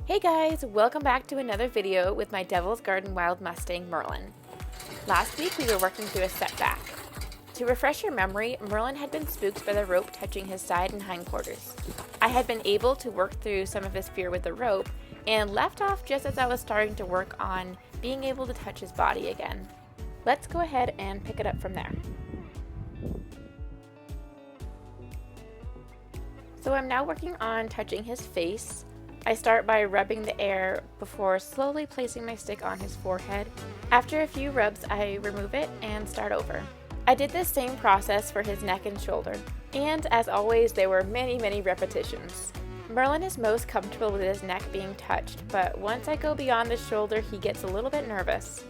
Hey guys, welcome back to another video with my Devil's Garden Wild Mustang Merlin. Last week we were working through a setback. To refresh your memory, Merlin had been spooked by the rope touching his side and hindquarters. I had been able to work through some of his fear with the rope and left off just as I was starting to work on being able to touch his body again. Let's go ahead and pick it up from there. So I'm now working on touching his face. I start by rubbing the air before slowly placing my stick on his forehead. After a few rubs, I remove it and start over. I did this same process for his neck and shoulder. And as always, there were many repetitions. Merlin is most comfortable with his neck being touched, but once I go beyond the shoulder, he gets a little bit nervous.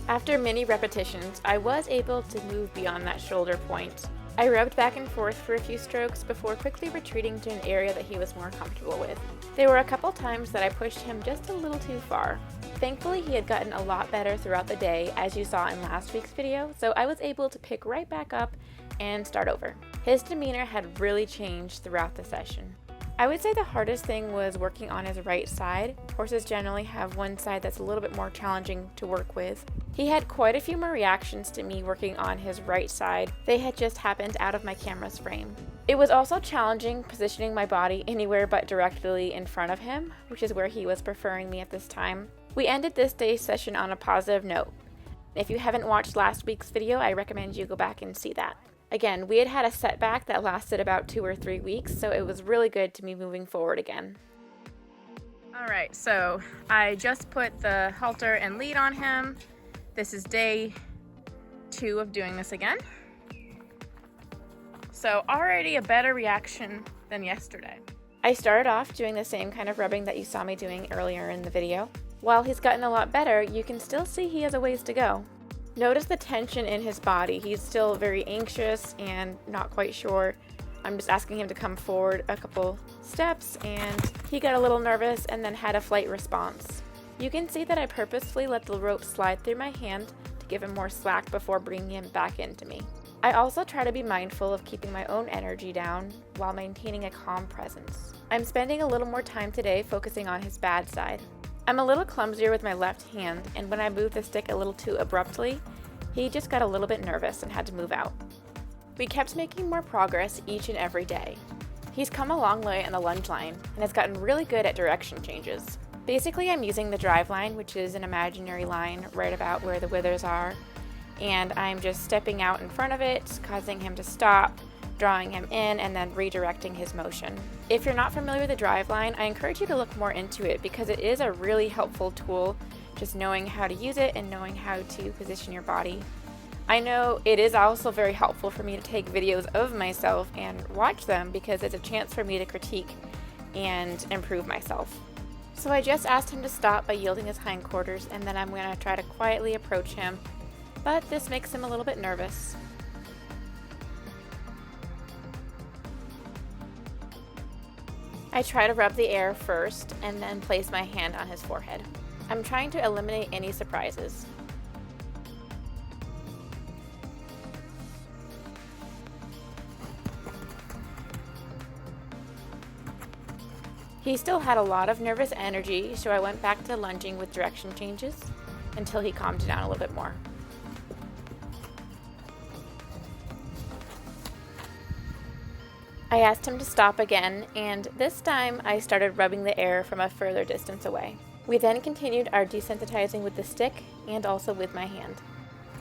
After many repetitions, I was able to move beyond that shoulder point. I rubbed back and forth for a few strokes before quickly retreating to an area that he was more comfortable with. There were a couple times that I pushed him just a little too far. Thankfully, he had gotten a lot better throughout the day, as you saw in last week's video, so I was able to pick right back up and start over. His demeanor had really changed throughout the session. I would say the hardest thing was working on his right side. Horses generally have one side that's a little bit more challenging to work with. He had quite a few more reactions to me working on his right side. They had just happened out of my camera's frame. It was also challenging positioning my body anywhere but directly in front of him, which is where he was preferring me at this time. We ended this day's session on a positive note. If you haven't watched last week's video, I recommend you go back and see that. Again, we had a setback that lasted about 2 or 3 weeks, so it was really good to be moving forward again. Alright, so I just put the halter and lead on him. This is day 2 of doing this again. So already a better reaction than yesterday. I started off doing the same kind of rubbing that you saw me doing earlier in the video. While he's gotten a lot better, you can still see he has a ways to go. Notice the tension in his body. He's still very anxious and not quite sure. I'm just asking him to come forward a couple steps and he got a little nervous and then had a flight response. You can see that I purposefully let the rope slide through my hand to give him more slack before bringing him back into me. I also try to be mindful of keeping my own energy down while maintaining a calm presence. I'm spending a little more time today focusing on his bad side. I'm a little clumsier with my left hand, and when I moved the stick a little too abruptly, he just got a little bit nervous and had to move out. We kept making more progress each and every day. He's come a long way on the lunge line and has gotten really good at direction changes. Basically, I'm using the drive line, which is an imaginary line right about where the withers are, and I'm just stepping out in front of it, causing him to stop, drawing him in, and then redirecting his motion. If you're not familiar with the drive line, I encourage you to look more into it because it is a really helpful tool, just knowing how to use it and knowing how to position your body. I know it is also very helpful for me to take videos of myself and watch them because it's a chance for me to critique and improve myself. So I just asked him to stop by yielding his hindquarters, and then I'm going to try to quietly approach him, but this makes him a little bit nervous. I try to rub the air first and then place my hand on his forehead. I'm trying to eliminate any surprises. He still had a lot of nervous energy, so I went back to lunging with direction changes until he calmed down a little bit more. I asked him to stop again, and this time I started rubbing the air from a further distance away. We then continued our desensitizing with the stick and also with my hand.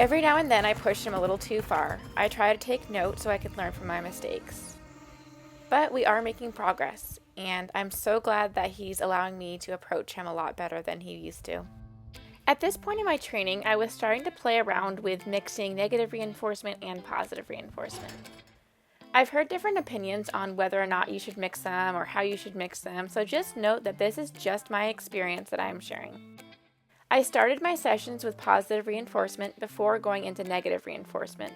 Every now and then I pushed him a little too far. I try to take note so I could learn from my mistakes. But we are making progress, and I'm so glad that he's allowing me to approach him a lot better than he used to. At this point in my training, I was starting to play around with mixing negative reinforcement and positive reinforcement. I've heard different opinions on whether or not you should mix them or how you should mix them, so just note that this is just my experience that I'm sharing. I started my sessions with positive reinforcement before going into negative reinforcement.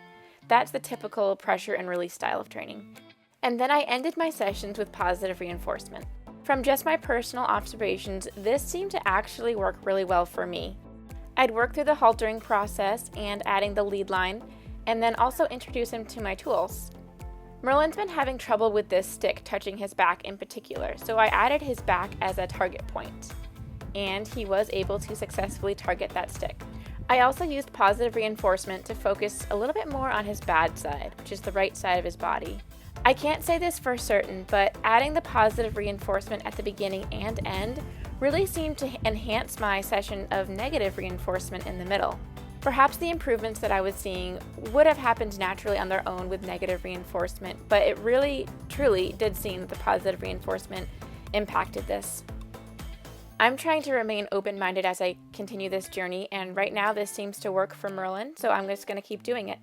That's the typical pressure and release style of training. And then I ended my sessions with positive reinforcement. From just my personal observations, this seemed to actually work really well for me. I'd work through the haltering process and adding the lead line, and then also introduce him to my tools. Merlin's been having trouble with this stick touching his back in particular, so I added his back as a target point, and he was able to successfully target that stick. I also used positive reinforcement to focus a little bit more on his bad side, which is the right side of his body. I can't say this for certain, but adding the positive reinforcement at the beginning and end really seemed to enhance my session of negative reinforcement in the middle. Perhaps the improvements that I was seeing would have happened naturally on their own with negative reinforcement, but it really, truly did seem that the positive reinforcement impacted this. I'm trying to remain open-minded as I continue this journey, and right now this seems to work for Merlin, so I'm just going to keep doing it.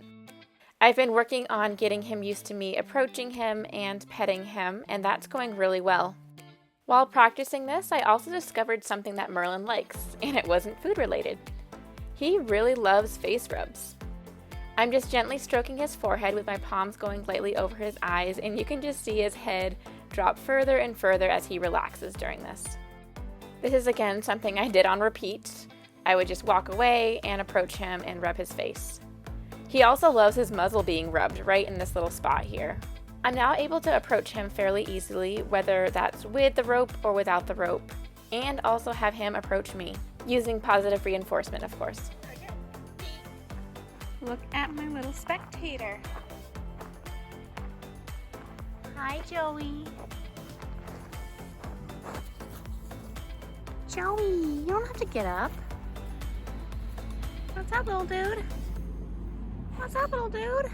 I've been working on getting him used to me approaching him and petting him, and that's going really well. While practicing this, I also discovered something that Merlin likes, and it wasn't food related. He really loves face rubs. I'm just gently stroking his forehead with my palms going lightly over his eyes, and you can just see his head drop further and further as he relaxes during this. This is again something I did on repeat. I would just walk away and approach him and rub his face. He also loves his muzzle being rubbed right in this little spot here. I'm now able to approach him fairly easily, whether that's with the rope or without the rope, and also have him approach me, using positive reinforcement, of course. Look at my little spectator. Hi, Joey. Joey, you don't have to get up. What's up, little dude? What's up, little dude?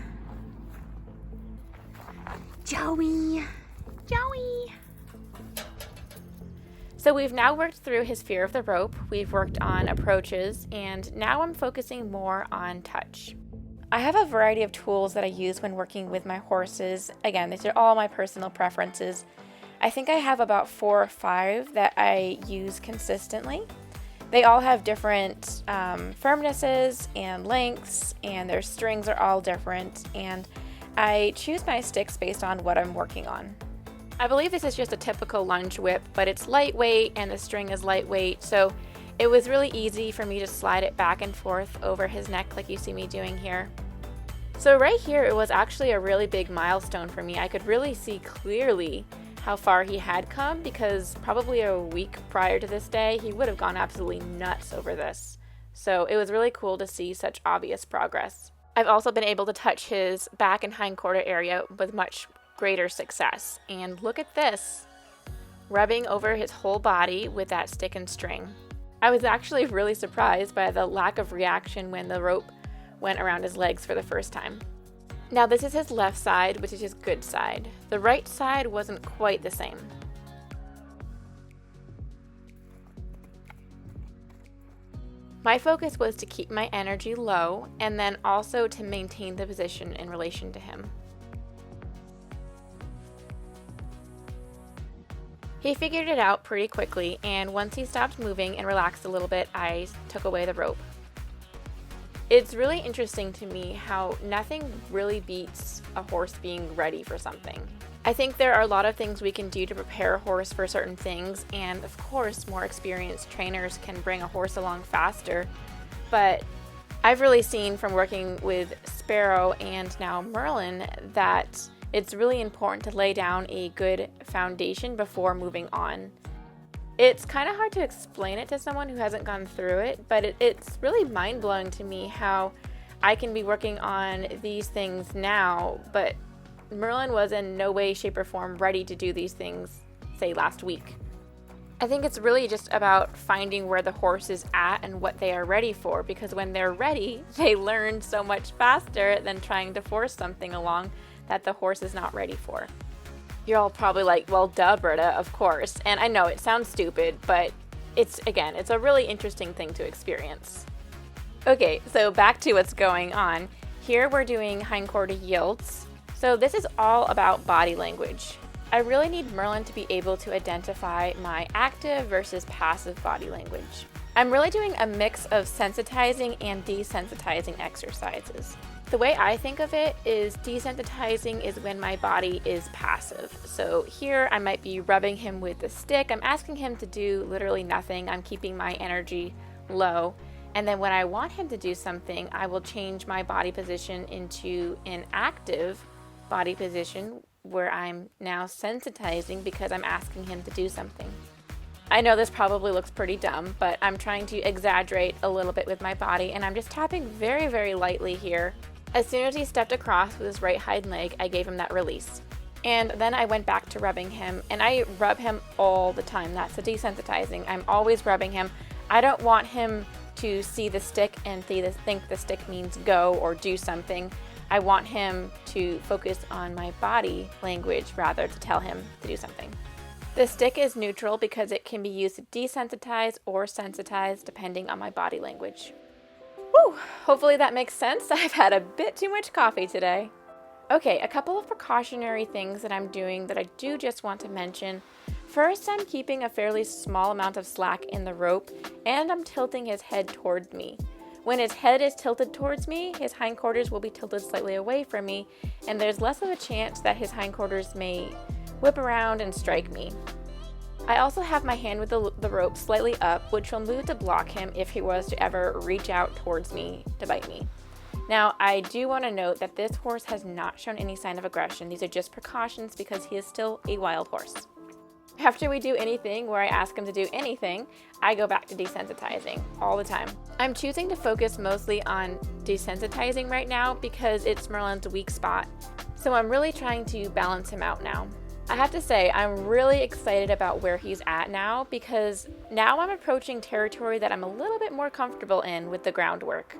Joey. Joey. So we've now worked through his fear of the rope, we've worked on approaches, and now I'm focusing more on touch. I have a variety of tools that I use when working with my horses. Again, these are all my personal preferences. I think I have about 4 or 5 that I use consistently. They all have different firmnesses and lengths, and their strings are all different, and I choose my sticks based on what I'm working on. I believe this is just a typical lunge whip, but it's lightweight and the string is lightweight, so it was really easy for me to slide it back and forth over his neck like you see me doing here. So right here, it was actually a really big milestone for me. I could really see clearly how far he had come, because probably a week prior to this day, he would have gone absolutely nuts over this. So it was really cool to see such obvious progress. I've also been able to touch his back and hindquarter area with much greater success. And look at this, rubbing over his whole body with that stick and string. I was actually really surprised by the lack of reaction when the rope went around his legs for the first time. Now this is his left side, which is his good side. The right side wasn't quite the same. My focus was to keep my energy low and then also to maintain the position in relation to him. He figured it out pretty quickly, and once he stopped moving and relaxed a little bit, I took away the rope. It's really interesting to me how nothing really beats a horse being ready for something. I think there are a lot of things we can do to prepare a horse for certain things, and of course more experienced trainers can bring a horse along faster, but I've really seen from working with Sparrow and now Merlin that it's really important to lay down a good foundation before moving on. It's kind of hard to explain it to someone who hasn't gone through it, but it's really mind-blowing to me how I can be working on these things now, but Merlin was in no way, shape, or form ready to do these things, say, last week. I think it's really just about finding where the horse is at and what they are ready for, because when they're ready, they learn so much faster than trying to force something along that the horse is not ready for. You're all probably like, well, duh, Britta, of course. And I know it sounds stupid, but it's a really interesting thing to experience. Okay, so back to what's going on. Here we're doing hindquarter yields. So this is all about body language. I really need Merlin to be able to identify my active versus passive body language. I'm really doing a mix of sensitizing and desensitizing exercises. The way I think of it is desensitizing is when my body is passive. So here I might be rubbing him with the stick. I'm asking him to do literally nothing. I'm keeping my energy low. And then when I want him to do something, I will change my body position into an active body position where I'm now sensitizing because I'm asking him to do something. I know this probably looks pretty dumb, but I'm trying to exaggerate a little bit with my body, and I'm just tapping very, very lightly here. As soon as he stepped across with his right hind leg, I gave him that release. And then I went back to rubbing him, and I rub him all the time. That's the desensitizing. I'm always rubbing him. I don't want him to see the stick and think the stick means go or do something. I want him to focus on my body language rather to tell him to do something. The stick is neutral because it can be used to desensitize or sensitize depending on my body language. Woo! Hopefully that makes sense. I've had a bit too much coffee today. Okay, a couple of precautionary things that I'm doing that I do just want to mention. First, I'm keeping a fairly small amount of slack in the rope, and I'm tilting his head towards me. When his head is tilted towards me, his hindquarters will be tilted slightly away from me, and there's less of a chance that his hindquarters may whip around and strike me. I also have my hand with the rope slightly up, which will move to block him if he was to ever reach out towards me to bite me. Now, I do want to note that this horse has not shown any sign of aggression. These are just precautions because he is still a wild horse. After we do anything where I ask him to do anything, I go back to desensitizing all the time. I'm choosing to focus mostly on desensitizing right now because it's Merlin's weak spot, so I'm really trying to balance him out now. I have to say, I'm really excited about where he's at now because now I'm approaching territory that I'm a little bit more comfortable in with the groundwork.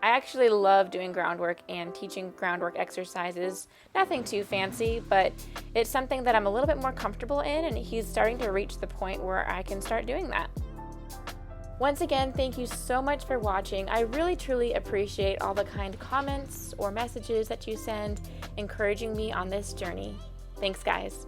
I actually love doing groundwork and teaching groundwork exercises. Nothing too fancy, but it's something that I'm a little bit more comfortable in, and he's starting to reach the point where I can start doing that. Once again, thank you so much for watching. I really truly appreciate all the kind comments or messages that you send encouraging me on this journey. Thanks, guys.